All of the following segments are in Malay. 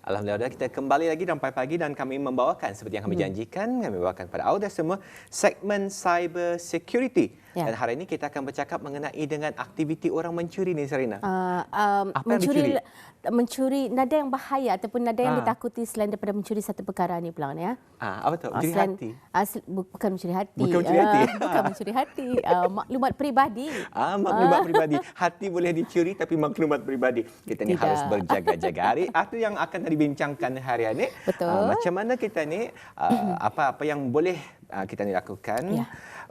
Alhamdulillah kita kembali lagi dalam pagi dan kami membawakan seperti yang kami janjikan, kami bawakan kepada audiens semua segmen cyber security. Dan hari ini kita akan bercakap mengenai dengan aktiviti orang mencuri ni, Sarina. Apa yang dicuri? Mencuri nada yang bahaya ataupun nada yang ditakuti selain daripada mencuri satu perkara ni pula ni ya. Apa tu? Mencuri hati. Bukan mencuri hati. Bukan mencuri hati. Bukan mencuri hati. Maklumat peribadi. Maklumat peribadi. Hati boleh dicuri tapi maklumat peribadi kita ni harus berjaga-jaga. Hari itu yang akan dibincangkan hari ini. Betul. Macam mana kita ni apa-apa yang boleh kita ni lakukan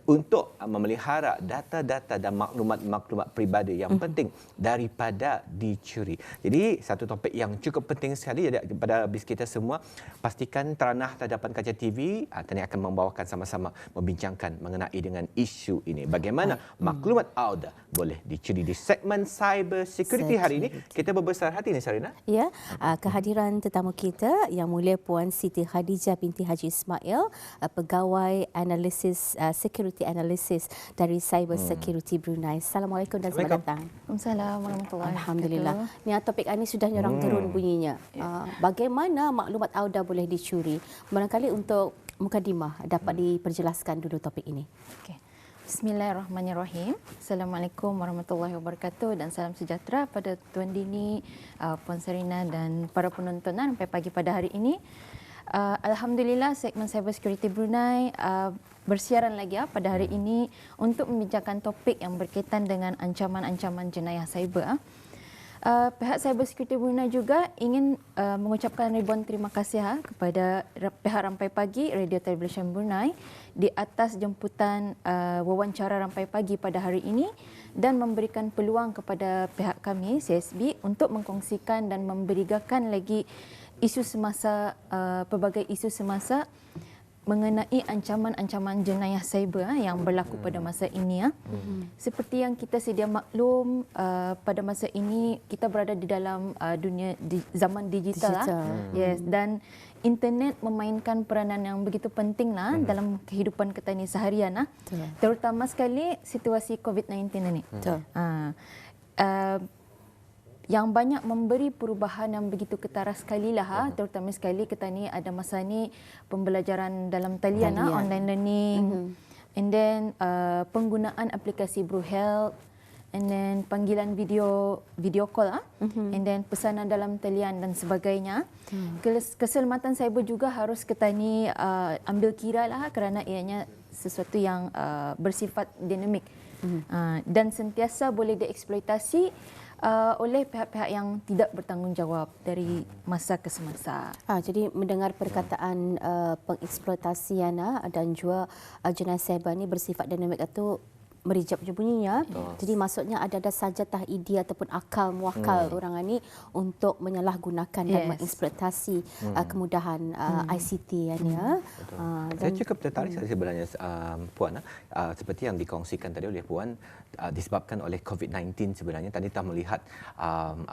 untuk memelihara data-data dan maklumat-maklumat peribadi yang penting daripada dicuri. Jadi satu topik yang cukup penting sekali kepada bis kita semua, pastikan teranah hadapan kaca TV kami akan membawakan sama-sama membincangkan mengenai dengan isu ini. Bagaimana maklumat anda boleh dicuri di segmen cyber security hari ini. Kita berbesar hati ni, Sarina. Ya, kehadiran tetamu kita yang mulia Puan Siti Khadijah binti Haji Ismail, pegawai analisis security analysis dari Cyber Security Brunei. Assalamualaikum dan selamat datang. Waalaikumsalam warahmatullahi wabarakatuh. Alhamdulillah. Ni topik ini sudah nyorang terun bunyinya. Bagaimana maklumat anda boleh dicuri? Barangkali untuk mukadimah dapat diperjelaskan dulu topik ini. Okay. Bismillahirrahmanirrahim. Assalamualaikum warahmatullahi wabarakatuh dan salam sejahtera pada Tuan Dini, Puan Sarina dan para penonton sampai pagi pada hari ini. Alhamdulillah segmen Cyber Security Brunei bersiaran lagi pada hari ini untuk membincangkan topik yang berkaitan dengan ancaman-ancaman jenayah cyber. Pihak Cyber Security Brunei juga ingin mengucapkan ribuan terima kasih kepada pihak Rampai Pagi Radio Television Brunei di atas jemputan wawancara Rampai Pagi pada hari ini dan memberikan peluang kepada pihak kami CSB untuk mengkongsikan dan memberikan lagi isu semasa pelbagai isu semasa mengenai ancaman-ancaman jenayah cyber yang berlaku pada masa ini. Seperti yang kita sedia maklum, pada masa ini kita berada di dalam dunia zaman digital. Yes, dan internet memainkan peranan yang begitu penting dalam kehidupan kita ni seharian. Terutama sekali situasi COVID-19 ini. Yang banyak memberi perubahan yang begitu ketara sekali terutama sekali kita ni ada masa ni pembelajaran dalam talian. Online learning, and then penggunaan aplikasi BruHealth, and then panggilan video call, and then pesanan dalam talian dan sebagainya. Keselamatan cyber juga harus kita ni ambil kira kerana ianya sesuatu yang bersifat dinamik dan sentiasa boleh dieksploitasi oleh pihak-pihak yang tidak bertanggungjawab dari masa ke semasa. Jadi mendengar perkataan pengeksploitasian dan juga jenayah cyber ini bersifat dinamik itu merijap je bunyinya. Jadi maksudnya ada sajatah idea ataupun akal muakal orang ini untuk menyalahgunakan dan mengeksploitasi kemudahan ICT ya. Saya cukup tertarik sebenarnya Puan, seperti yang dikongsikan tadi oleh Puan, disebabkan oleh COVID-19 sebenarnya tadi kita melihat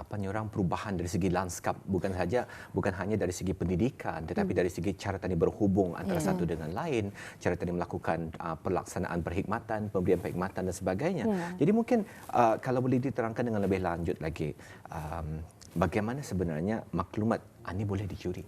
orang perubahan dari segi lanskap bukan hanya dari segi pendidikan tetapi dari segi cara tadi berhubung antara satu dengan lain, cara tadi melakukan pelaksanaan perkhidmatan, pemberian perkhidmatan dan sebagainya. Jadi mungkin kalau boleh diterangkan dengan lebih lanjut lagi, bagaimana sebenarnya maklumat ini boleh dicuri?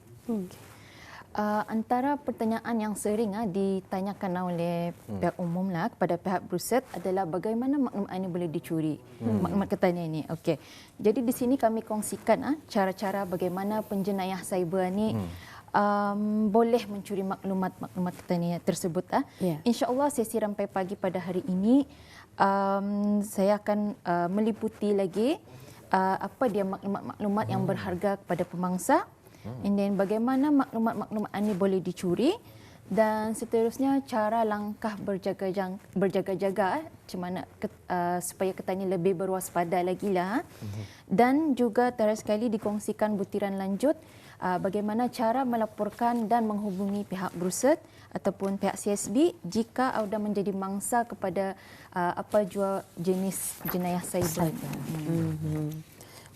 Antara pertanyaan yang sering ditanyakan oleh pihak umum kepada pihak BRUSET adalah bagaimana maklumat ini boleh dicuri. Maklumat ketanya ini. Okey. Jadi di sini kami kongsikan cara-cara bagaimana penjenayah cyber ini boleh mencuri maklumat ketanya tersebut. InsyaAllah sesi Rampai Pagi pada hari ini saya akan meliputi lagi apa dia maklumat-maklumat yang berharga kepada pemangsa. And then bagaimana maklumat-maklumat ini boleh dicuri dan seterusnya cara langkah berjaga-jaga macam mana supaya kita ni lebih berwaspada lagi dan juga terakhir sekali dikongsikan butiran lanjut bagaimana cara melaporkan dan menghubungi pihak BRUSET ataupun pihak CSB jika anda menjadi mangsa kepada apa jua jenis jenayah cyber.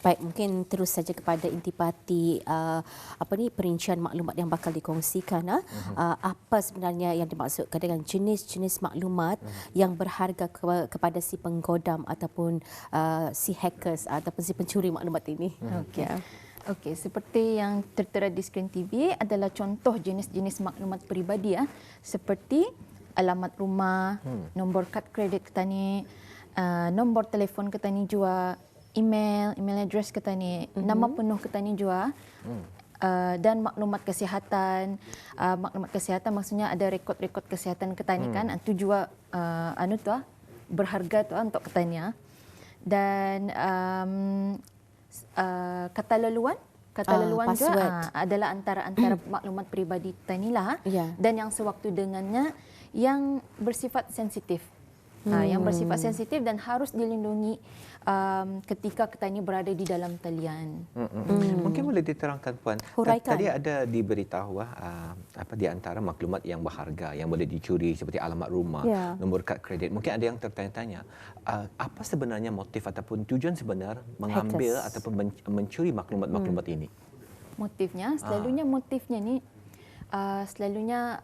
Baik, mungkin terus saja kepada intipati perincian maklumat yang bakal dikongsikan. Apa sebenarnya yang dimaksudkan dengan jenis-jenis maklumat yang berharga kepada si penggodam ataupun si hackers ataupun si pencuri maklumat ini. Okey, seperti yang tertera di skrin TV adalah contoh jenis-jenis maklumat peribadi seperti alamat rumah, nombor kad kredit ketani, nombor telefon ketani jua, email address ketani, nama penuh ketani jua. Dan maklumat kesihatan. Maklumat kesihatan maksudnya ada rekod-rekod kesihatan ketani kan. Itu juga berharga untuk ketani. Dan kata leluan juga adalah antara maklumat peribadi petani lah. Dan yang sewaktu dengannya yang bersifat sensitif. Yang bersifat sensitif dan harus dilindungi ketika petani berada di dalam talian. Mungkin boleh diterangkan Puan. Huraikan. Tadi ada diberitahu di antara maklumat yang berharga yang boleh dicuri seperti alamat rumah, nombor kad kredit. Mungkin ada yang tertanya-tanya, apa sebenarnya motif ataupun tujuan sebenar mengambil ataupun mencuri maklumat-maklumat ini? Motifnya, selalunya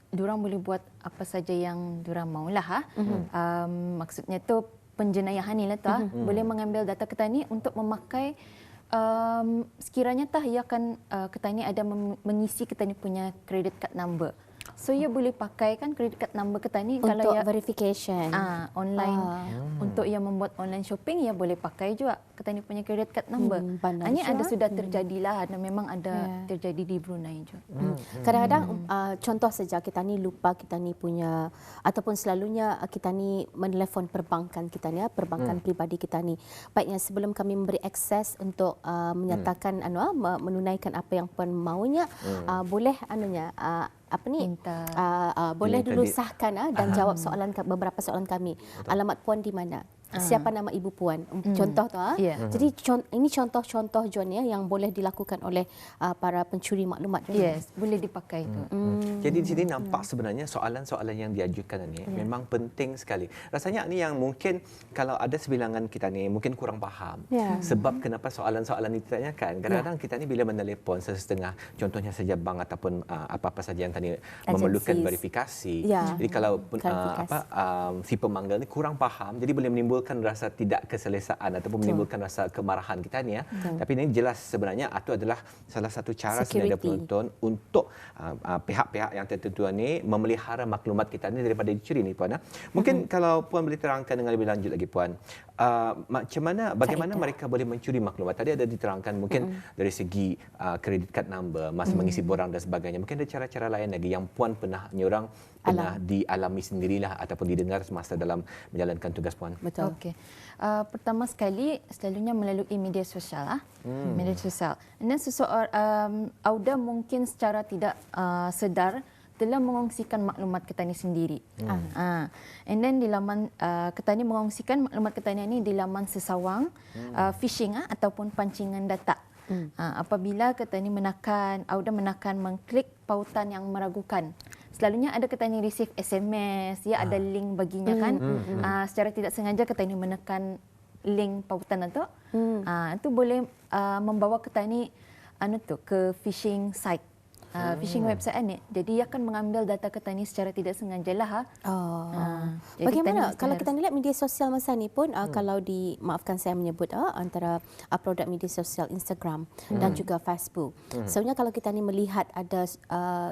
diorang boleh buat apa saja yang diorang maulah. Maksudnya tu penjenayahan ni lah boleh mengambil data ketani untuk memakai sekiranya ia akan ketani ada mengisi ketani punya credit card number. So ia boleh pakai kan credit card number ketani untuk kalau ia verification online untuk ia membuat online shopping ia boleh pakai juga ketani punya credit card number. Hanya ada sudah terjadilah dan memang ada terjadi di Brunei juga. Kadang-kadang contoh saja kita ni lupa kita ni punya ataupun selalunya kita ni menelefon perbankan kita ni perbankan pribadi kita ni. Baiknya sebelum kami memberi akses untuk menyatakan menunaikan apa yang puan maunya boleh boleh dulu sahkan dan jawab soalan beberapa soalan kami. Betul. Alamat puan di mana? Siapa nama ibu puan? Contoh tu. Jadi ini contoh-contoh John yang boleh dilakukan oleh para pencuri maklumat. Yes, boleh dipakai tu. Jadi di sini nampak sebenarnya soalan-soalan yang diajukan ini memang penting sekali. Rasanya ini yang mungkin kalau ada sebilangan kita ni mungkin kurang faham sebab kenapa soalan-soalan ini ditanyakan. Kadang-kadang kita ni bila menelepon sesetengah contohnya saja bank ataupun apa-apa saja yang tadi memerlukan verifikasi. Jadi kalau si pemanggil ni kurang faham jadi boleh menimbulkan rasa tidak keselesaan ataupun menimbulkan rasa kemarahan kita ni Tapi ini jelas sebenarnya itu adalah salah satu cara sebenarnya penonton untuk pihak-pihak yang tertentu ni memelihara maklumat kita ni daripada dicuri ni Puan. Mungkin kalau Puan boleh terangkan dengan lebih lanjut lagi Puan. Bagaimana mereka boleh mencuri maklumat? Tadi ada diterangkan mungkin dari segi credit card number, masa mengisi borang dan sebagainya. Mungkin ada cara-cara lain lagi yang Puan pernah dialami sendirilah ataupun didengar semasa dalam menjalankan tugas Puan. Betul. Okey. Pertama sekali selalunya melalui media sosial media sosial. Dan seseorang Auda mungkin secara tidak sedar telah mengongsikan maklumat ketani sendiri. And then di laman ketani mengongsikan maklumat ketani ini di laman sesawang phishing ataupun pancingan data. Apabila ketani Auda menekan mengklik pautan yang meragukan. Selalunya ada ketani receive SMS, ada link baginya kan. Secara tidak sengaja ketani menekan link pautan itu. Itu boleh membawa ketani ke phishing site. Phishing website ni. Jadi ia akan mengambil data ketani secara tidak sengajalah. Bagaimana kalau kita lihat media sosial masa ni pun kalau maafkan saya menyebut antara produk media sosial Instagram dan juga Facebook. Sebenarnya kalau kita ni melihat ada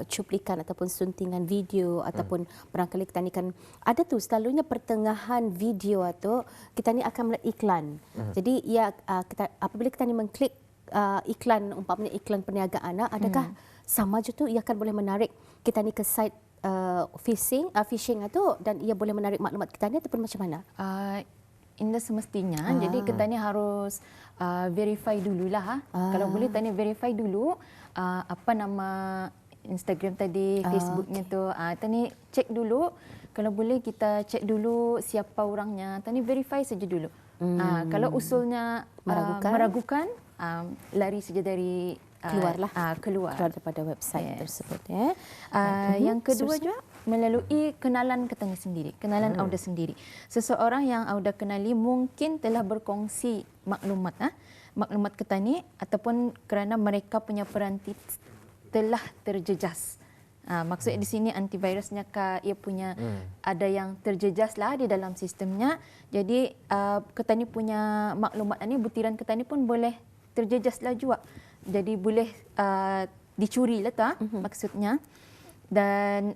cuplikan ataupun suntingan video ataupun barangkali kita ni kan ada tu selalunya pertengahan video tu kita ni akan melihat iklan. Jadi apabila kita ni mengklik iklan umpamanya iklan perniagaan adakah sama je tu ia akan boleh menarik kita ni ke site phishing itu dan ia boleh menarik maklumat kita ni ataupun macam mana? Indah semestinya. Jadi kita ni harus verify dululah. Kalau boleh kita ni verify dulu apa nama Instagram tadi, Facebooknya tu. Kita ni cek dulu. Kalau boleh kita cek dulu siapa orangnya. Kita ni verify saja dulu. Kalau usulnya meragukan lari saja dari keluar daripada website tersebut. Yang kedua juga melalui kenalan ketani sendiri, kenalan Auda sendiri. Seseorang yang Auda kenali mungkin telah berkongsi maklumat ketani ataupun kerana mereka punya peranti telah terjejas. Maksudnya di sini antivirusnya ia punya ada yang terjejaslah di dalam sistemnya. Jadi ketani punya maklumat ini butiran ketani pun boleh terjejas lah juga. Jadi boleh dicuri lah tu maksudnya. Dan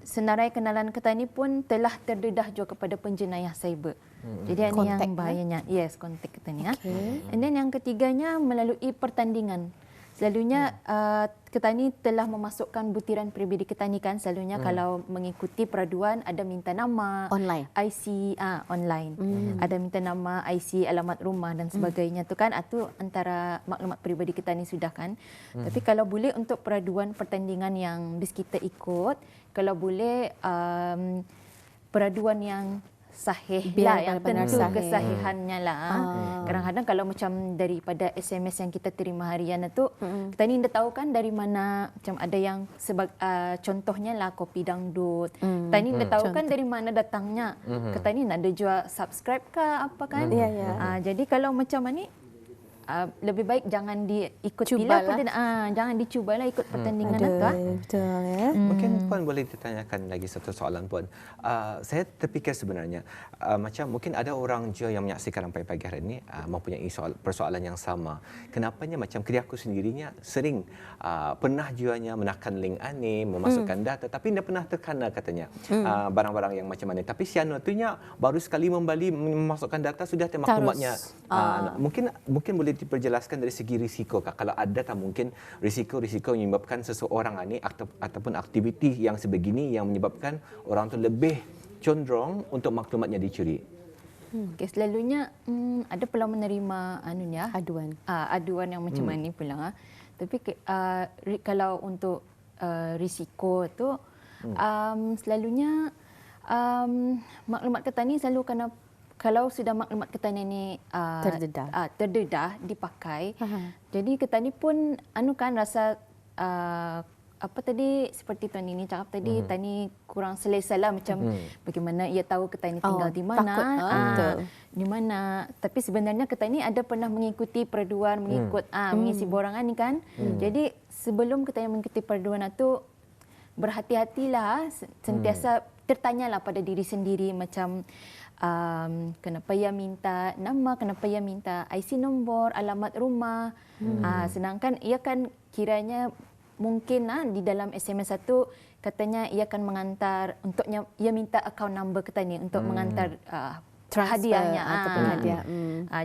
senarai kenalan kita ni pun telah terdedah juga kepada penjenayah cyber. Jadi ini yang bahayanya. Yes, kontak kita ni. And then yang ketiganya melalui pertandingan. Selalunya kita ni telah memasukkan butiran peribadi kita ni kan. Selalunya kalau mengikuti peraduan ada minta nama, Online. IC online. Ada minta nama, IC, alamat rumah dan sebagainya tu kan. Itu antara maklumat peribadi kita ni sudah kan. Tapi kalau boleh untuk peraduan pertandingan yang bis kita ikut, kalau boleh peraduan yang sahih Biar lah, yang benar-benar tentu sahih. kesahihannya lah. Kadang-kadang kalau macam daripada SMS yang kita terima harian itu, kita ni dah tahu kan dari mana, macam ada yang contohnya lah kopi dangdut. Kita ni dah tahu kan dari mana datangnya. Kita ni nak ada jual subscribe ke apa kan. Jadi kalau macam ni, lebih baik jangan diikut Cubalah. jangan dicubalah ikut pertandingan itu. Betul ya. Mungkin Puan boleh ditanyakan lagi satu soalan Puan. Saya terfikir sebenarnya macam mungkin ada orang je yang menyaksikan sampai pagi hari ini mempunyai persoalan yang sama. Kenapanya macam kerja aku sendirinya sering pernah juanya menekan link ani, memasukkan data tapi tidak pernah terkena katanya barang-barang yang macam mana. Tapi siano tunya baru sekali memasukkan data sudah maklumatnya. Mungkin boleh diperjelaskan dari segi risiko Kak. Kalau ada tak mungkin risiko-risiko yang menyebabkan seseorang ini ataupun aktiviti yang sebegini yang menyebabkan orang tu lebih condong untuk maklumatnya dicuri. Okay, selalunya ada pula menerima aduan yang macam ni pula. Tapi kalau untuk risiko tu selalunya maklumat kita ni selalu kena, kalau sudah maklumat kita ni terdedah dipakai. Jadi kita ni pun kan rasa apa tadi seperti tuan ini cakap tadi tadi kurang selesa lah macam bagaimana ia tahu kita ni tinggal di mana, di mana. Tapi sebenarnya kita ni ada pernah mengikuti peraduan, mengisi borangan ni kan. Jadi sebelum kita mengikuti peraduan itu berhati-hatilah, sentiasa tertanyalah pada diri sendiri macam kenapa ia minta nama, kenapa ia minta IC nombor, alamat rumah. Sedangkan ia kan kiranya mungkin di dalam SMS satu katanya ia akan mengantar untuknya, ia minta account number kita ni untuk mengantar hadiahnya ataupun hadiah.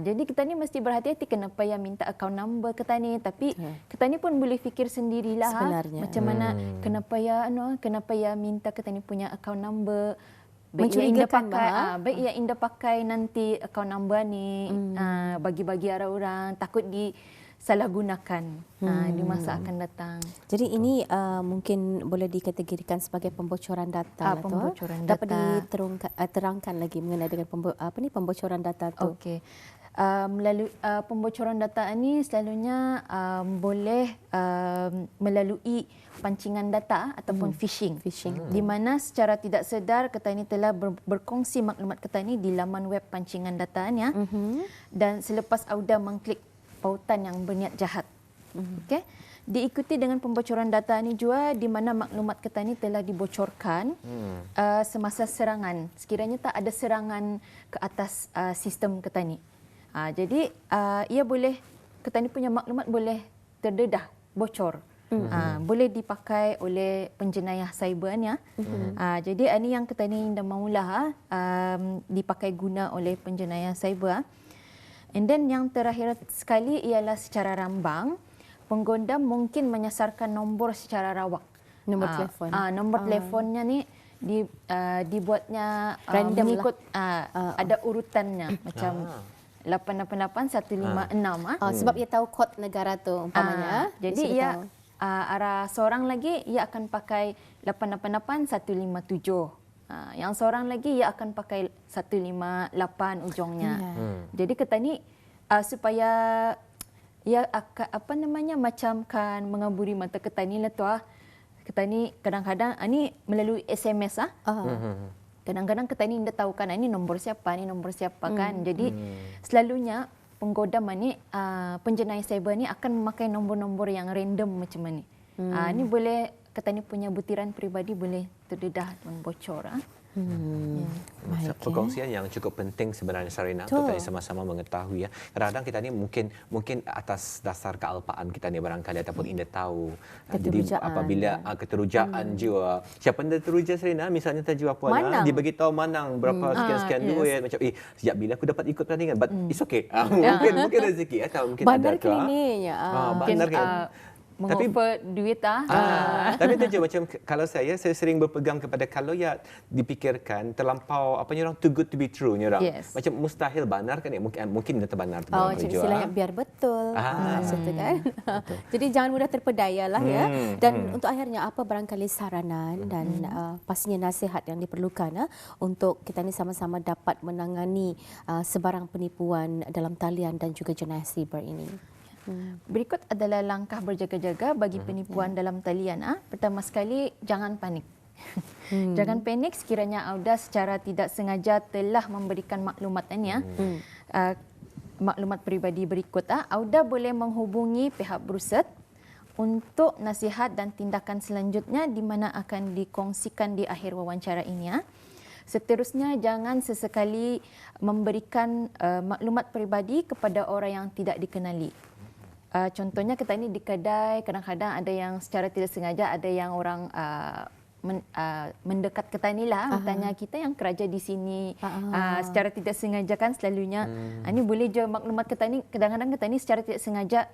Jadi kita ni mesti berhati-hati kenapa ia minta account number kita ni, tapi kita ni pun boleh fikir sendirilah sebenarnya. Macam mana kenapa ia minta kita ni punya account number. Mencurigakan Baik yang Indah pakai nanti akaun number ni bagi-bagi arah orang, takut disalahgunakan di masa akan datang. Jadi ini mungkin boleh dikategorikan sebagai pembocoran data. Pembocoran Dapat data. diterangkan lagi mengenai dengan pembocoran data tu. Okey. Melalui pembocoran data ini selalunya boleh melalui pancingan data ataupun phishing. Di mana secara tidak sedar kita ini telah berkongsi maklumat kita ini di laman web pancingan datanya dan selepas Auda mengklik pautan yang berniat jahat. Okey. Diikuti dengan pembocoran data ini juga di mana maklumat kita ini telah dibocorkan semasa serangan. Sekiranya tak ada serangan ke atas sistem kita ini. Jadi ia boleh, kita ni punya maklumat boleh terdedah, bocor. Boleh dipakai oleh penjenayah cyber ni. Jadi ini yang kita ni dah maulah dipakai guna oleh penjenayah cyber. And then yang terakhir sekali ialah secara rambang, pengguna mungkin menyasarkan nombor secara rawak. Nombor telefon. Nombor telefonnya ni dibuatnya random mengikut ada urutannya macam 888156 sebab ia tahu kod negara tu umpamanya. Jadi ia arah seorang lagi ia akan pakai 888157. Yang seorang lagi ia akan pakai 158 ujungnya. Jadi kita ni supaya ia akan macamkan mengaburi mata kita ni lah tu. Kita ni kadang-kadang ni melalui SMS Kadang-kadang kita ni dah tahu kan ini nombor siapa kan. Jadi selalunya penggoda ni penjenayah cyber ni akan memakai nombor-nombor yang random macam ni. Ni boleh Ketani punya butiran peribadi boleh terdedah dan bocor. Perkongsian yang cukup penting sebenarnya Sarina untuk kita sama-sama mengetahui ya. Kadang-kadang kita ni mungkin atas dasar kealpaan kita ni barangkali ataupun indah tahu. Jadi apabila keterujaan jiwa. Siapa yang teruja Sarina misalnya terjual puan dia bagi tahu Manang berapa sekian-sekian duit macam sejak bila aku dapat ikut pertandingan but it's okay. Mungkin rezeki atau mungkin bandar ada kliniknya. Bandar mengoffer duit tapi tu je macam kalau saya sering berpegang kepada kalau ya dipikirkan terlampau orang too good to be true orang. Macam mustahil banar kan ya mungkin dia terbanar tu macam istilahnya biar betul. Maksudnya kan. Jadi jangan mudah terpedaya lah ya. Dan untuk akhirnya apa barangkali saranan dan pastinya nasihat yang diperlukan untuk kita ni sama-sama dapat menangani sebarang penipuan dalam talian dan juga jenayah siber ini. Berikut adalah langkah berjaga-jaga bagi penipuan dalam talian. Pertama sekali, jangan panik. Jangan panik sekiranya Auda secara tidak sengaja telah memberikan maklumat ini. Maklumat peribadi berikut. Auda boleh menghubungi pihak Bruset untuk nasihat dan tindakan selanjutnya di mana akan dikongsikan di akhir wawancara ini. Seterusnya, jangan sesekali memberikan maklumat peribadi kepada orang yang tidak dikenali. Contohnya kita ini di kedai, kadang-kadang ada yang secara tidak sengaja ada yang orang mendekat kita ni lah, bertanya kita yang kerja di sini secara tidak sengaja kan selalunya ini boleh je maklumat kita ni, kadang-kadang kita ni secara tidak sengaja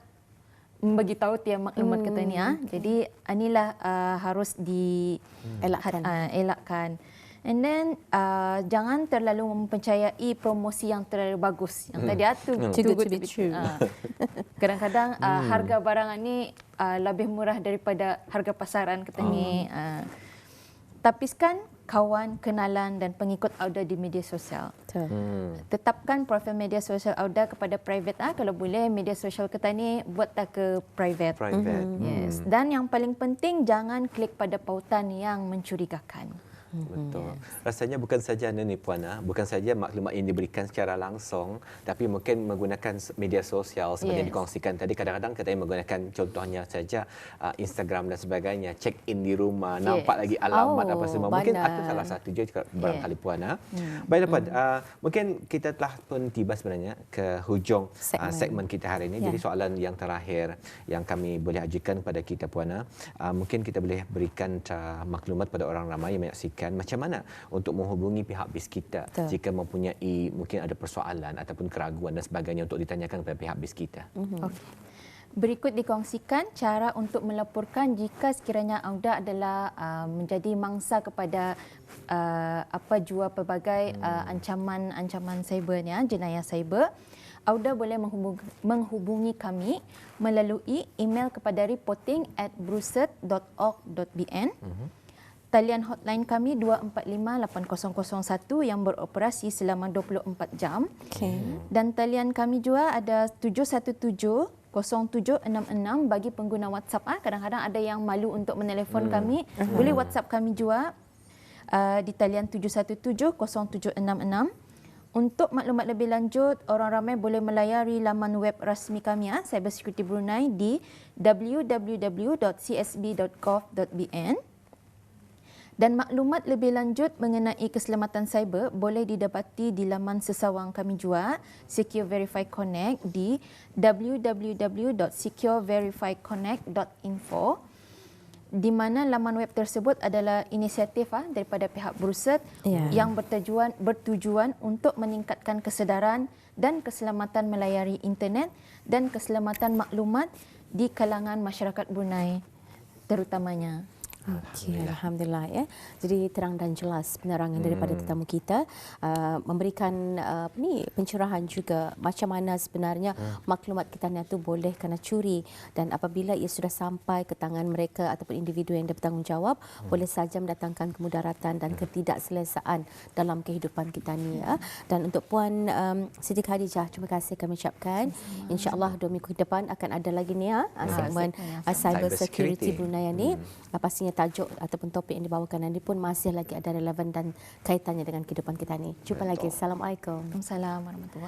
bagi tahu tiap maklumat kita ni. Jadi inilah harus dielakkan. And then jangan terlalu mempercayai promosi yang terlalu bagus. Yang tadi too good to be true. Kadang-kadang harga barang ini lebih murah daripada harga pasaran kita ni. Tapiskan kawan, kenalan dan pengikut Auda di media sosial. Tetapkan profil media sosial Auda kepada private. Kalau boleh media sosial kita ni buatlah ke private. Yes. Dan yang paling penting jangan klik pada pautan yang mencurigakan. Betul. Rasanya bukan saja ni Puan, bukan saja maklumat yang diberikan secara langsung, tapi mungkin menggunakan media sosial seperti yang dikongsikan tadi. Kadang-kadang kita menggunakan contohnya saja Instagram dan sebagainya, check in di rumah, nampak lagi alamat apa semua. Mungkin itu salah satu je barangkali Puan. Baiklah Puan, mungkin kita telah pun tiba sebenarnya ke hujung segmen kita hari ini. Jadi soalan yang terakhir yang kami boleh ajukan kepada kita Puan, mungkin kita boleh berikan maklumat pada orang ramai yang menyaksikan macam mana untuk menghubungi pihak BIS kita jika mempunyai mungkin ada persoalan ataupun keraguan dan sebagainya untuk ditanyakan kepada pihak BIS kita. Okay. Berikut dikongsikan cara untuk melaporkan jika sekiranya Auda adalah menjadi mangsa kepada jua pelbagai ancaman cyber ni, jenayah cyber. Auda boleh menghubungi kami melalui email kepada reporting@bruset.org.bn. Talian hotline kami 245-8001 yang beroperasi selama 24 jam. Dan talian kami juga ada 717-0766 bagi pengguna WhatsApp. Kadang-kadang ada yang malu untuk menelefon kami. Boleh WhatsApp kami juga di talian 717-0766. Untuk maklumat lebih lanjut, orang ramai boleh melayari laman web rasmi kami Cyber Security Brunei di www.csb.gov.bn. Dan maklumat lebih lanjut mengenai keselamatan cyber boleh didapati di laman sesawang kami juga, Secure Verify Connect di www.secureverifyconnect.info, di mana laman web tersebut adalah inisiatif daripada pihak Bruset yang bertujuan untuk meningkatkan kesedaran dan keselamatan melayari internet dan keselamatan maklumat di kalangan masyarakat Brunei terutamanya. Alhamdulillah ya. Jadi terang dan jelas penerangan daripada tetamu kita memberikan pencerahan juga macam mana sebenarnya maklumat kita ni tu boleh kena curi, dan apabila ia sudah sampai ke tangan mereka ataupun individu yang bertanggungjawab boleh saja mendatangkan kemudaratan dan ketidakselesaan dalam kehidupan kita ni ya. Dan untuk Puan Siti Khadijah, terima kasih kami ucapkan. InsyaAllah 2 minggu ke depan akan ada lagi ni segmen Cyber Security Brunei ni. Pastinya tajuk ataupun topik yang dibawakan nanti pun masih lagi ada relevan dan kaitannya dengan kehidupan kita ni. Jumpa lagi. Assalamualaikum. Waalaikumsalam warahmatullahi